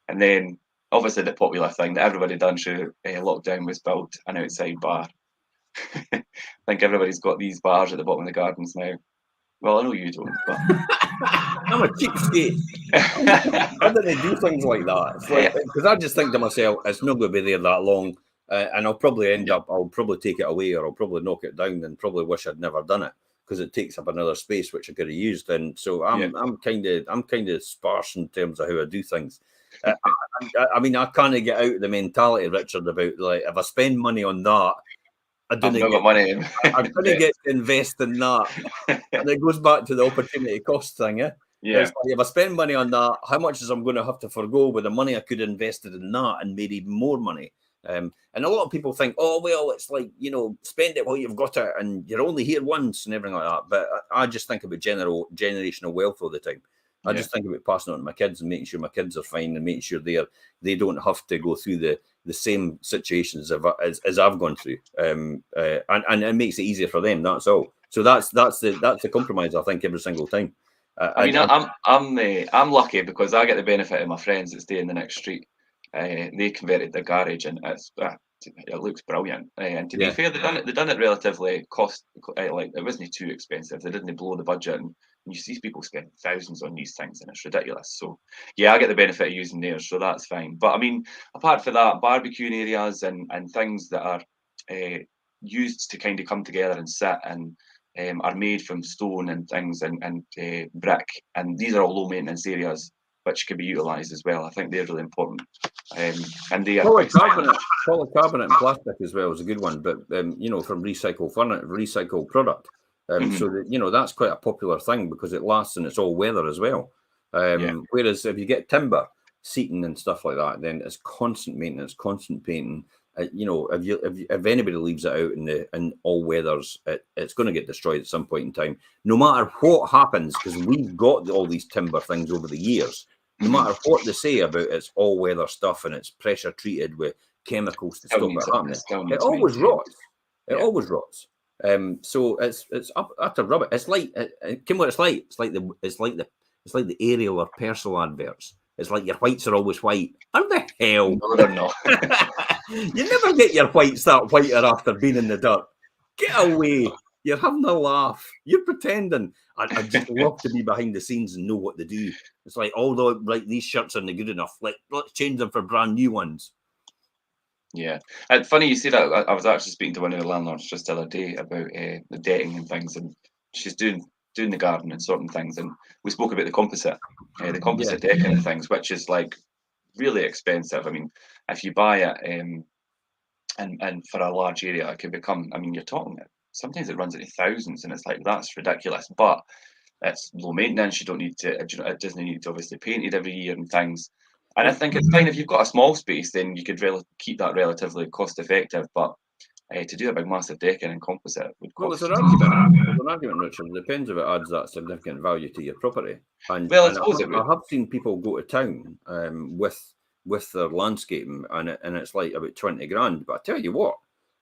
And then obviously the popular thing that everybody done through lockdown was build an outside bar. I think everybody's got these bars at the bottom of the gardens now. Well, I know you don't, but I'm a cheapskate. I didn't do things like that. Because I just think to myself, it's not going to be there that long, and I'll probably I'll probably take it away, or I'll probably knock it down, and probably wish I'd never done it because it takes up another space which I could have used. And so I'm kind of sparse in terms of how I do things. I mean, I kind of get out of the mentality, Richard, about like if I spend money on that, I'm going to get to invest in that. And it goes back to the opportunity cost thing. It's like, if I spend money on that, how much is I'm going to have to forgo with the money I could have invested in that and made even more money? And a lot of people think, oh, well, it's like, spend it while you've got it and you're only here once and everything like that. But I just think about generational wealth all the time. I just think about passing on to my kids and making sure my kids are fine and making sure they don't have to go through the same situations as I've gone through, and it makes it easier for them. That's all. So that's the compromise I think every single time. I'm lucky because I get the benefit of my friends that stay in the next street. They converted their garage, and it looks brilliant. And to be fair, they done it relatively like it wasn't too expensive. They didn't blow the budget, and you see people spend thousands on these things, and it's ridiculous. So I get the benefit of using theirs, so that's fine. But I mean, apart from that, barbecuing areas and things that are used to kind of come together and sit and are made from stone and things and brick, and these are all low maintenance areas which can be utilised as well. I think they're really important. And they are polycarbonate and plastic as well is a good one, but from recycled product. So that, that's quite a popular thing because it lasts and it's all weather as well. Whereas if you get timber, seating and stuff like that, then it's constant maintenance, constant painting. If anybody leaves it out in all weathers, it's going to get destroyed at some point in time. No matter what happens, because we've got all these timber things over the years. No matter what they say about it's all weather stuff and it's pressure treated with chemicals to stop it happening, it always rots. It always rots. So it's utter rubbish. It's like what it's like. It's like the Ariel or Persil adverts. It's like your whites are always white. How the hell? No, they're not. You never get your whites that whiter after being in the dirt. Get away. You're having a laugh. You're pretending. I just love to be behind the scenes and know what they do. It's like, although, like, these shirts aren't good enough. Let's change them for brand new ones. Yeah, and funny you say that. I was actually speaking to one of the landlords just the other day about the decking and things, and she's doing the garden and sorting things, and we spoke about the composite decking and things, which is like really expensive. I mean, if you buy it, and for a large area, it can become. I mean, you're talking sometimes it runs into thousands, and it's like that's ridiculous. But it's low maintenance. You don't need to. It doesn't need to obviously painted every year and things. And I think it's fine if you've got a small space, then you could keep that relatively cost effective. But to do a big massive decking and composite would Well, cost. there's an argument, Richard. It depends if it adds that significant value to your property. And, Well, I and suppose it would. I have seen people go to town with their landscaping, and it's like about 20 grand. But I tell you what,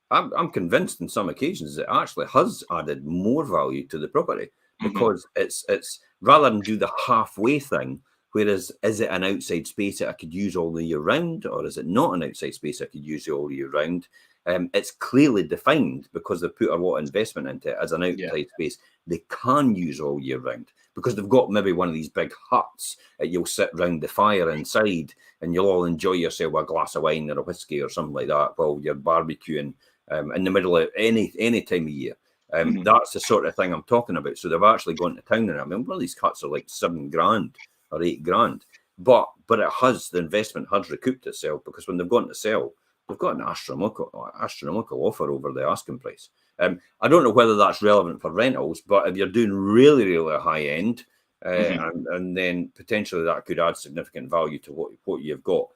I'm convinced on some occasions it actually has added more value to the property because it's rather than do the halfway thing. Whereas, is it an outside space that I could use all the year round, or is it not an outside space I could use all year round? It's clearly defined because they've put a lot of investment into it as an outside space they can use all year round because they've got maybe one of these big huts that you'll sit round the fire inside and you'll all enjoy yourself with a glass of wine or a whiskey or something like that while you're barbecuing in the middle of any time of year. That's the sort of thing I'm talking about. So they've actually gone to town and I mean, one of these huts are like 7 grand or 8 grand. But the investment has recouped itself because when they've gone to sell, they've got an astronomical offer over the asking price. I don't know whether that's relevant for rentals, but if you're doing really, really high end, and then potentially that could add significant value to what you've got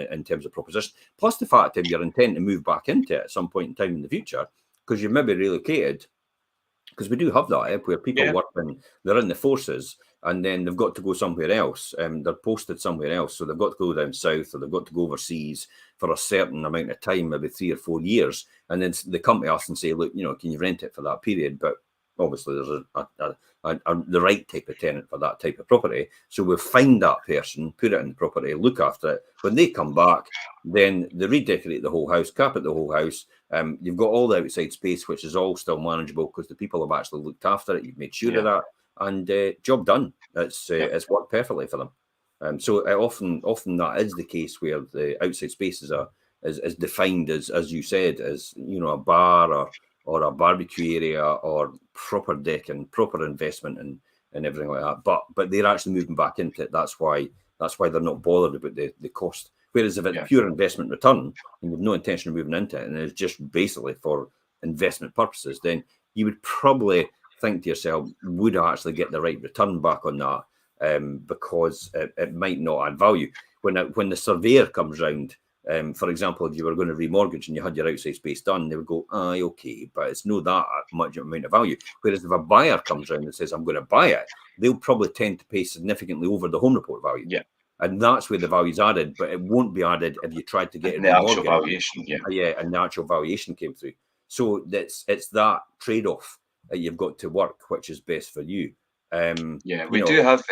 in terms of proposition. Plus the fact if you're intent to move back into it at some point in time in the future, because you've maybe relocated, because we do have that where people work they're in the forces and then they've got to go somewhere else. They're posted somewhere else, so they've got to go down south or they've got to go overseas for a certain amount of time, maybe 3 or 4 years, and then they come to us and say, look, can you rent it for that period? But obviously there's the right type of tenant for that type of property. So we'll find that person, put it in the property, look after it. When they come back, then they redecorate the whole house, carpet the whole house. You've got all the outside space, which is all still manageable because the people have actually looked after it. You've made sure of that, and job done. It's worked perfectly for them. So often that is the case where the outside spaces is defined as you said, as a bar or a barbecue area or proper deck and proper investment and everything like that. But they're actually moving back into it. That's why they're not bothered about the cost. Whereas if it's pure investment return and you've no intention of moving into it and it's just basically for investment purposes, then you would probably think to yourself, would I actually get the right return back on that? Because it might not add value. When the surveyor comes round, for example, if you were going to remortgage and you had your outside space done, they would go, aye, okay, but it's not that much amount of value. Whereas if a buyer comes round and says, I'm going to buy it, they'll probably tend to pay significantly over the home report value. Yeah. And that's where the value's added, but it won't be added if you tried to get it the actual valuation. And the actual valuation came through. So it's that trade-off that you've got to work, which is best for you. We do have.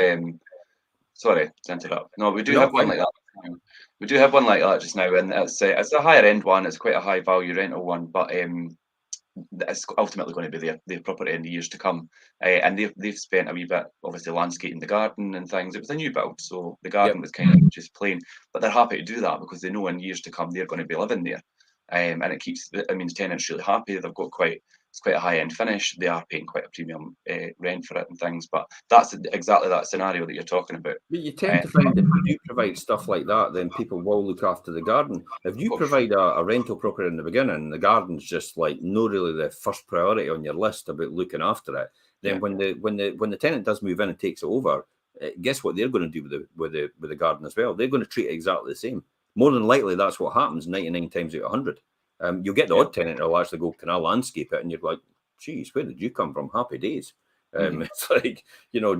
Sorry to interrupt. No, we do have one like that. We do have one like that just now, and it's a higher end one. It's quite a high value rental one, but it's ultimately going to be their property in the years to come. And they've spent a wee bit, obviously, landscaping the garden and things. It was a new build, so the garden was kind of just plain. But they're happy to do that because they know in years to come they're going to be living there. And it keeps, the tenants really happy. They've got it's quite a high-end finish. They are paying quite a premium rent for it and things. But that's exactly that scenario that you're talking about. But you tend to find if you do provide stuff like that, then people will look after the garden. If you provide a rental property in the beginning, the garden's just like not really the first priority on your list about looking after it, then when the tenant does move in and takes it over, guess what they're going to do with the garden as well? They're going to treat it exactly the same. More than likely, that's what happens 99 times out of 100. You'll get the odd tenant who'll actually go, can I landscape it? And you're like, geez, where did you come from? Happy days. It's like,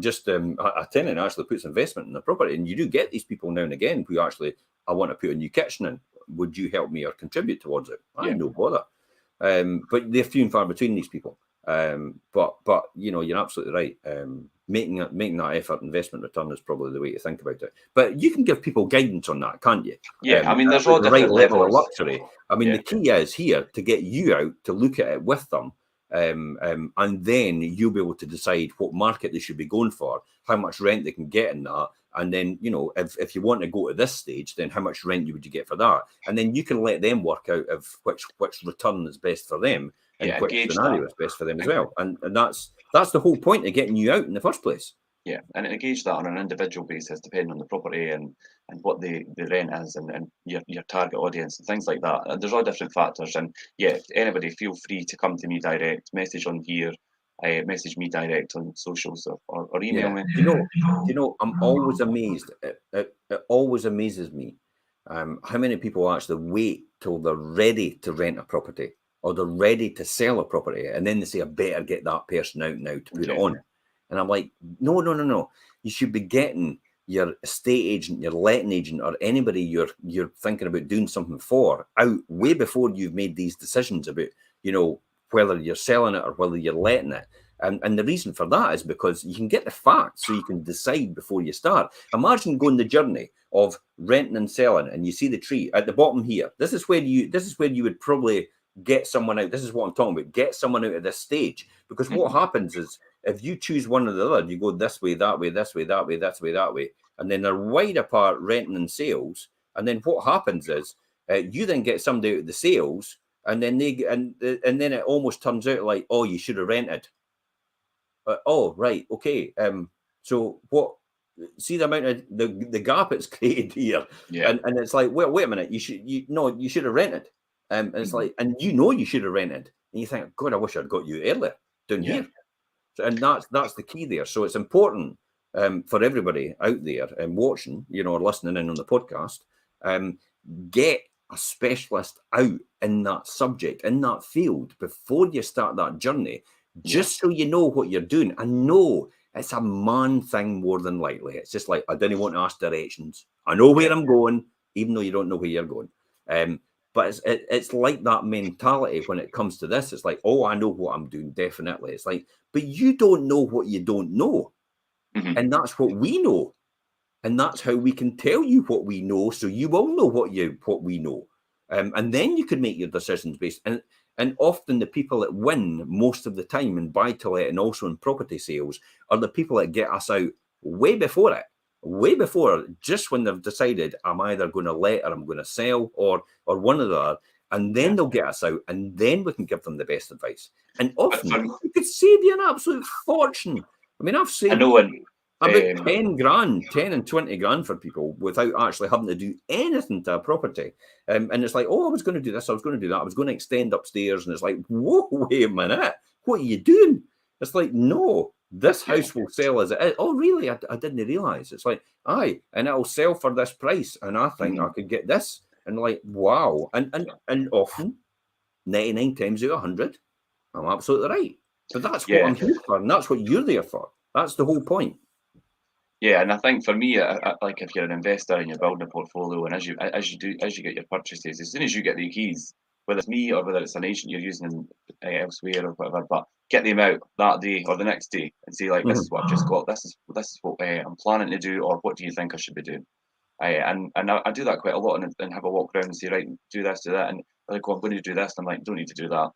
just a tenant actually puts investment in the property. And you do get these people now and again who actually, I want to put a new kitchen in. Would you help me or contribute towards it? I have no bother. But they're few and far between these people. But you're absolutely right. Making that effort, investment return is probably the way to think about it. But you can give people guidance on that, can't you? I mean, there's all the different right level of levels. luxury. I mean, the key is here to get you out to look at it with them. and then you'll be able to decide what market they should be going for, how much rent they can get in that, and then, you know, if you want to go to this stage, then how much rent would you get for that, and then you can let them work out of which return is best for them, and which scenario is best for them as well, and that's the whole point of getting you out in the first place. Yeah, and engage that on an individual basis, depending on the property and what the rent is, and your target audience and things like that. And there's all different factors. And yeah, anybody feel free to come to me direct, message on here, message me direct on socials, or email me. You know, I'm always amazed. It always amazes me how many people actually wait till they're ready to rent a property or they're ready to sell a property, and then they say, I better get that person out now to put it on. And I'm like, no. You should be getting your estate agent, your letting agent, or anybody you're thinking about doing something for out way before you've made these decisions about, you know, whether you're selling it or whether you're letting it. And the reason for that is because you can get the facts so you can decide before you start. Imagine going the journey of renting and selling, and you see the tree at the bottom here. This is where you would probably get someone out. This is what I'm talking about. Get someone out at this stage, because what happens is, if you choose one or the other, you go this way, that way, this way, that way, this way, that way, and then they're wide apart renting and sales. And then what happens is you then get somebody out of the sales, and then and then it almost turns out like, oh, you should have rented. Oh, right, okay. So what? See the amount of the gap it's created here, and it's like, well, wait a minute, you should have rented. And it's like, and you should have rented, and you think, God, I wish I'd got you earlier down here. And that's the key there. So it's important for everybody out there and watching, you know, or listening in on the podcast, get a specialist out in that subject, in that field, before you start that journey, just so you know what you're doing. And no, it's a man thing more than likely. It's just like, I didn't want to ask directions. I know where I'm going, even though you don't know where you're going. But it's like that mentality when it comes to this. It's like, oh, I know what I'm doing, definitely. It's like, but you don't know what you don't know. And that's what we know. And that's how we can tell you what we know, so you will know what we know. And then you can make your decisions based. And often the people that win most of the time in buy-to-let and also in property sales are the people that get us out way before it. Way before, just when they've decided, I'm either going to let or I'm going to sell, or one or the other, and then they'll get us out, and then we can give them the best advice. And often it could save you an absolute fortune. I mean, I've saved about 10 and 20 grand for people without actually having to do anything to a property. And it's like, oh, I was going to do this, I was going to do that, I was going to extend upstairs, and it's like, whoa, wait a minute, what are you doing? It's like, no. This house will sell as it is. Oh, really? I didn't realise. It's like, aye, and it'll sell for this price, and I think I could get this. And like, wow. And often, 99 times out of 100, I'm absolutely right. But that's what I'm here for, and that's what you're there for. That's the whole point. Yeah, and I think for me, like if you're an investor and you're building a portfolio, and as you get your purchases, as soon as you get the keys, whether it's me or whether it's an agent you're using elsewhere or whatever, but get them out that day or the next day and say, like, this is what I've just got, this is what I'm planning to do, or what do you think I should be doing? And I do that quite a lot, and have a walk around and say, right, do this, do that, and they're like, well, I'm going to do this, and I'm like, don't need to do that,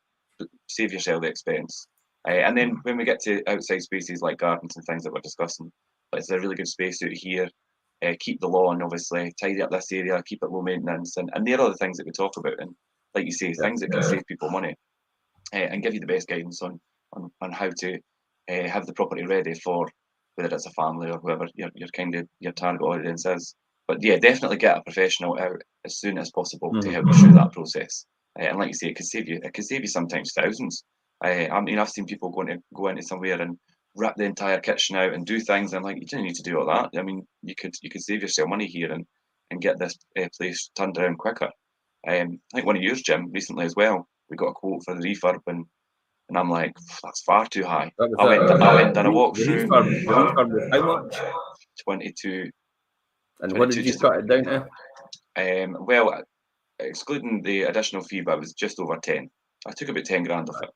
save yourself the expense. And then when we get to outside spaces like gardens and things that we're discussing, it's a really good space out here. Keep the lawn, obviously, tidy up this area, keep it low maintenance, and there are the things that we talk about, and like you say, things that can save people money, and give you the best guidance on how to have the property ready for whether it's a family or whoever your target audience is. But yeah, definitely get a professional out as soon as possible to help you through that process. And like you say, it could save you sometimes thousands. I mean, I've seen people go into somewhere and rip the entire kitchen out and do things. And I'm like, you didn't need to do all that. I mean, you could save yourself money here and get this place turned around quicker. I think one of yours, Jim, recently as well, we got a quote for the refurb, and I'm like, that's far too high. I went and done a walkthrough. How much? 22. And what did you cut it down to? Well, excluding the additional fee, but it was just over 10. I took about 10 grand off it.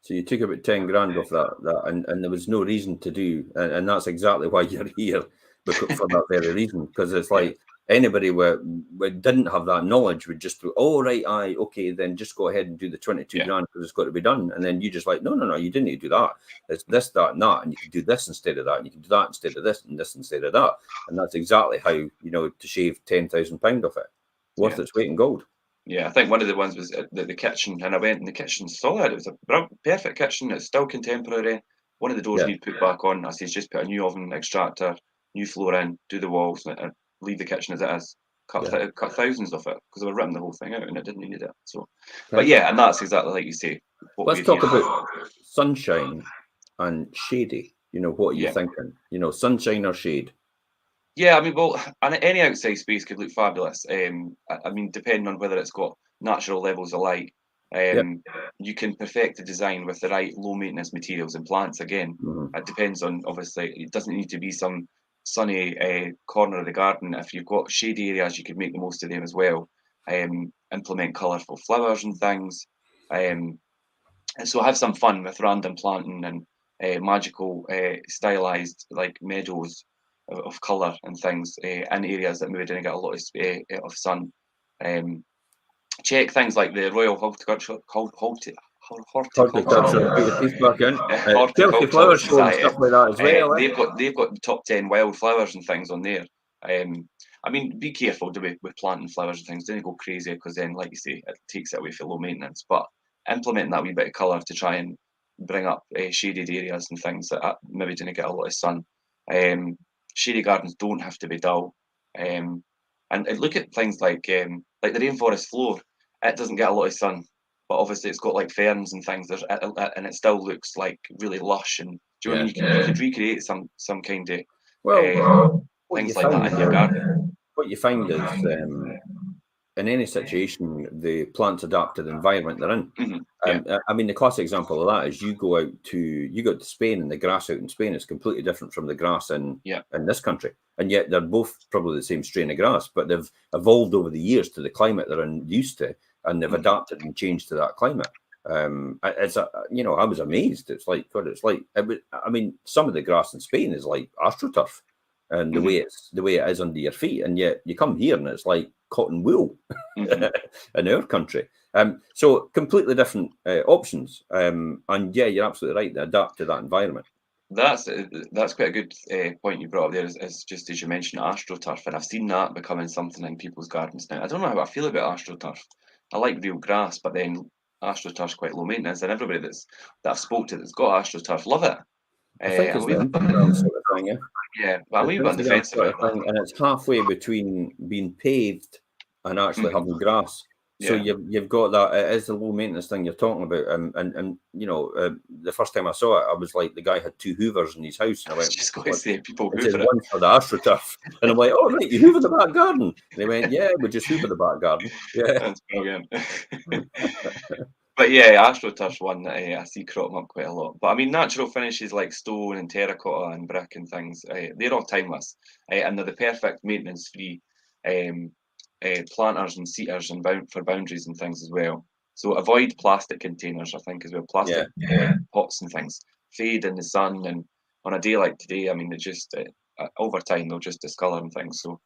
So you took about 10 grand off that, and there was no reason to do, and that's exactly why you're here, because for that very reason. Because it's like, anybody who didn't have that knowledge would just go, oh, right, aye, okay, then just go ahead and do the 22 grand because it's got to be done. And then you just like, no, you didn't need to do that. It's this, that, and that. And you can do this instead of that. And you can do that instead of this and this instead of that. And that's exactly how, to shave £10,000 off it. Worth its weight in gold. Yeah, I think one of the ones was the kitchen, and I went in the kitchen, saw it. It was a perfect kitchen. It's still contemporary. One of the doors need put back on. I said, just put a new oven extractor, new floor in, do the walls, and leave the kitchen as it is. Cut thousands of it because they were ripping the whole thing out and it didn't need it. So, but yeah, and that's exactly like you say. Let's talk about sunshine and shady. What are you thinking? Sunshine or shade? Yeah, I mean, well, any outside space could look fabulous. I mean, depending on whether it's got natural levels of light, you can perfect the design with the right low maintenance materials and plants. Again, it depends on, obviously, it doesn't need to be some sunny corner of the garden. If you've got shady areas, you could make the most of them as well. Implement colourful flowers and things. And so have some fun with random planting and magical stylized like meadows of colour and things in areas that maybe didn't get a lot of sun. Check things like the Royal Horticultural Society. Stuff like that as well. They've got the top 10 wildflowers and things on there. I mean, be careful with planting flowers and things. Don't go crazy because then, like you say, it takes it away for low maintenance. But implementing that wee bit of colour to try and bring up shaded areas and things that maybe didn't get a lot of sun. Shady gardens don't have to be dull. And look at things like the rainforest floor. It doesn't get a lot of sun, but obviously it's got like ferns and things. And it still looks like really lush. And do you know what I mean? You could recreate some kind of things like that in your garden. What you find is in any situation, the plants adapt to the environment they're in. I mean, the classic example of that is you go to Spain, and the grass out in Spain is completely different from the grass in this country, and yet they're both probably the same strain of grass, but they've evolved over the years to the climate they're used to, and they've adapted and changed to that climate. I was amazed. It's like God. It's like I mean, some of the grass in Spain is like Astroturf, and the way it is under your feet, and yet you come here and it's like cotton wool in our country. So completely different options. And yeah, you're absolutely right. They adapt to that environment. That's quite a good point you brought up there. Is just as you mentioned, Astroturf, and I've seen that becoming something in people's gardens now. I don't know how I feel about Astroturf. I like real grass, but then Astroturf's quite low maintenance, and everybody that I've spoke to that's got Astroturf love it. I think it's the sort of thing, well, we've on the fence about that. And it's halfway between being paved and actually having grass. So you've got that. It is the low maintenance thing you're talking about. And the first time I saw it, I was like, the guy had 2 hoovers in his house, and I went, just going to say, people hoover one for the Astroturf, and I'm like, oh right, you hoover the back garden. And they went, yeah, we just hoover the back garden. Yeah, that's brilliant. But yeah, Astroturf's one that I see cropping up quite a lot. But I mean, natural finishes like stone and terracotta and brick and things, they're all timeless, and they're the perfect maintenance-free planters and seaters and for boundaries and things as well. So avoid plastic containers, I think, as well. Plastic pots and things fade in the sun, and on a day like today, I mean, they just over time they'll just discolour and things. So,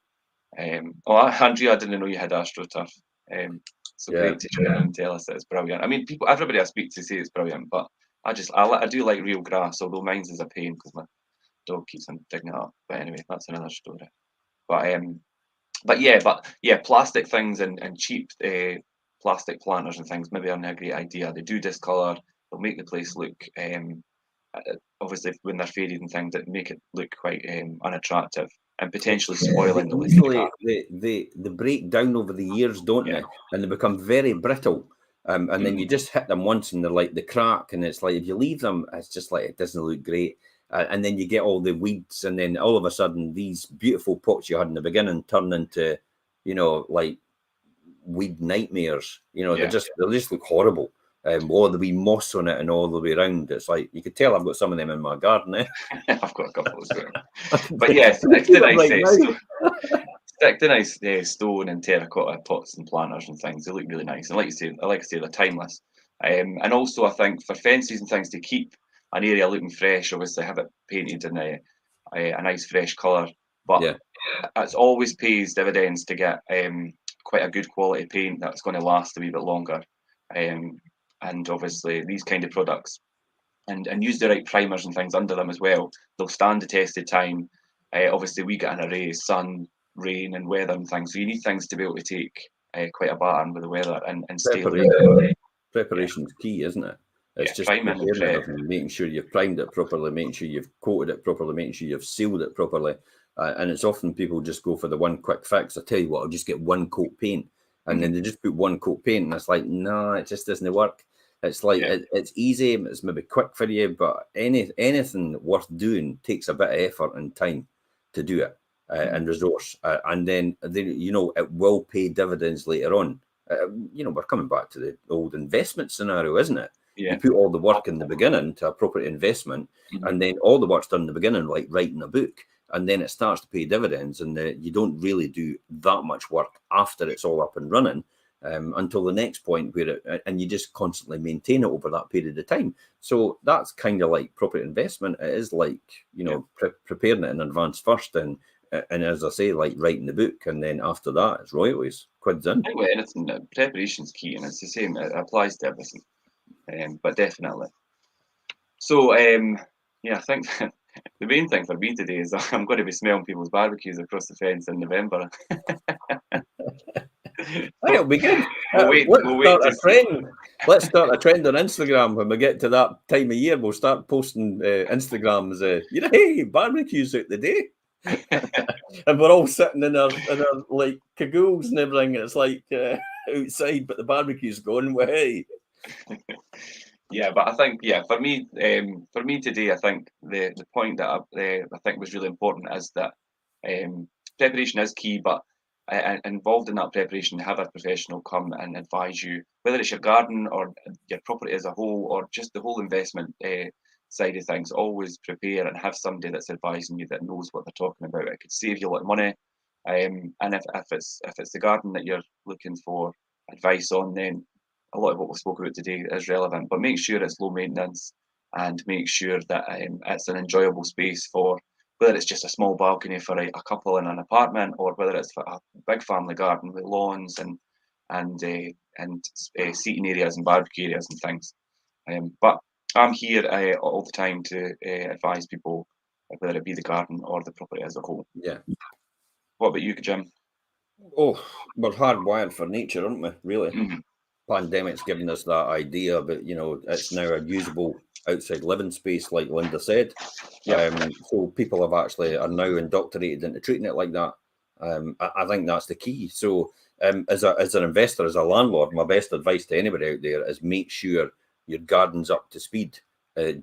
Andrea, I didn't know you had Astroturf. So great to join in and tell us that it's brilliant. I mean, everybody I speak to say it's brilliant, but I do like real grass, although mine's is a pain because my dog keeps on digging it up. But anyway, that's another story. But yeah, plastic things and cheap plastic planters and things maybe aren't a great idea. They do discolour. They'll make the place look obviously when they're faded and things that make it look quite unattractive and potentially spoiling the usually they break down over the years, don't they? And they become very brittle. And then you just hit them once and they're like the crack, and it's like if you leave them, it's just like it doesn't look great. And then you get all the weeds, and then all of a sudden these beautiful pots you had in the beginning turn into, like weed nightmares. They just look horrible. Or there'll be moss on it and all the way around. It's like you could tell I've got some of them in my garden. I've got a couple as well. But yeah, stick to nice stone and terracotta pots and planters and things. They look really nice. And like I say, they're timeless. And also I think for fences and things to keep an area looking fresh, obviously have it painted in a nice fresh colour. But it always pays dividends to get quite a good quality paint that's going to last a wee bit longer. And obviously these kind of products, and use the right primers and things under them as well. They'll stand the test of time. Obviously we get an array of sun, rain and weather and things, so you need things to be able to take quite a battering with the weather and stay lit. Preparation's key, isn't it? It's just priming and prep. making sure you've primed it properly, making sure you've coated it properly, making sure you've sealed it properly. And it's often people just go for the one quick fix. I tell you what, I'll just get one coat paint. And then they just put one coat paint, and it's like, no, it just doesn't work. It's like, it's easy, it's maybe quick for you, but anything worth doing takes a bit of effort and time to do it, and resource. And then, you know, it will pay dividends later on. You know, we're coming back to the old investment scenario, isn't it? Yeah. You put all the work in the beginning to a proper investment, and then all the work's done in the beginning, like writing a book, and then it starts to pay dividends, and you don't really do that much work after it's all up and running until the next point where and you just constantly maintain it over that period of time. So that's kind of like proper investment. It is like, you know, preparing it in advance first, and as I say, like writing the book, and then after that it's royalties, quids in. Anyway, anything, preparation's key, and it's the same. It applies to everything. But definitely. So, yeah, I think the main thing for me today is I'm going to be smelling people's barbecues across the fence in November. It'll be good. Let's start a trend on Instagram when we get to that time of year. We'll start posting Instagrams. You know, hey, barbecues out the day, and we're all sitting in our like cagoules and everything. And it's like outside, but the barbecue's going. Well, hey. Yeah, but I think, for me today, I think the point that I think was really important is that preparation is key, but involved in that preparation, have a professional come and advise you, whether it's your garden or your property as a whole, or just the whole investment side of things. Always prepare and have somebody that's advising you that knows what they're talking about. It could save you a lot of money, and if it's the garden that you're looking for advice on, then a lot of what we spoke about today is relevant, but make sure it's low maintenance, and make sure that it's an enjoyable space for, whether it's just a small balcony for a couple in an apartment, or whether it's for a big family garden with lawns and seating areas and barbecue areas and things. But I'm here all the time to advise people, whether it be the garden or the property as a whole. Yeah. What about you, Jim? Oh, we're hardwired for nature, aren't we? Really. Pandemic's given us that idea, but you know, it's now a usable outside living space, like Linda said. So people are now indoctrinated into treating it like that. I think that's the key. So as an investor, as a landlord, my best advice to anybody out there is make sure your garden's up to speed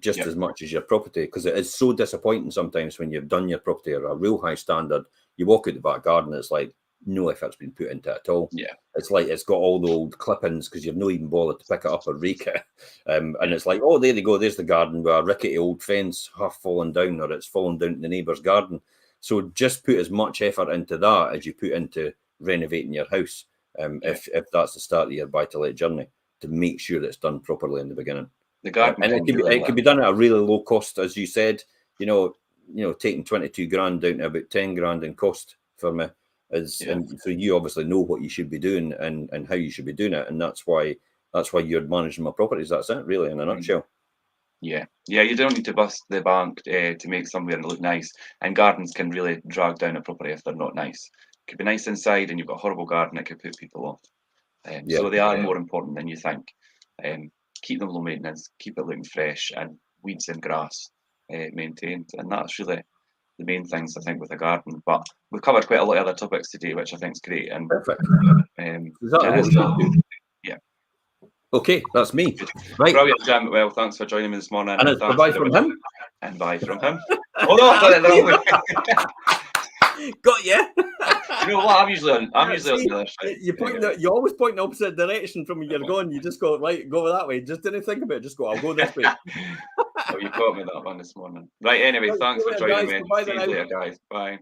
just as much as your property, because it is so disappointing sometimes when you've done your property at a real high standard, you walk out the back garden, it's like no effort's been put into it at all. It's like it's got all the old clippings because you've not even bothered to pick it up or rake it. And it's like, oh, there they go, there's the garden with a rickety old fence half fallen down, or it's fallen down to the neighbour's garden. So just put as much effort into that as you put into renovating your house, if that's the start of your buy-to-let journey, to make sure that it's done properly in the beginning. The garden, and it could be done at a really low cost, as you said. You know, taking 22 grand down to about 10 grand in cost for me. And so you obviously know what you should be doing and how you should be doing it, and that's why you're managing my properties. That's it, really, in a nutshell. Yeah, you don't need to bust the bank to make somewhere look nice, and gardens can really drag down a property if they're not nice. It could be nice inside, and you've got a horrible garden, it could put people off. So they are more important than you think. Keep them low maintenance, keep it looking fresh, and weeds and grass maintained, and that's really the main things I think with a garden. But we've covered quite a lot of other topics today, which I think is great. And perfect. Yeah. Okay, that's me. Right. Brilliant, Jim. Well, thanks for joining me this morning. And it's bye from him. And bye from him. Oh no, I've done it the wrong way. Got you. You know what? I'm usually on the other side. You always point in the opposite direction from where you're going. You just go, right, go that way. Just didn't think about it. Just go, I'll go this way. Oh, you caught me that one this morning. Right, anyway, thanks for joining me. See you later, guys. Bye.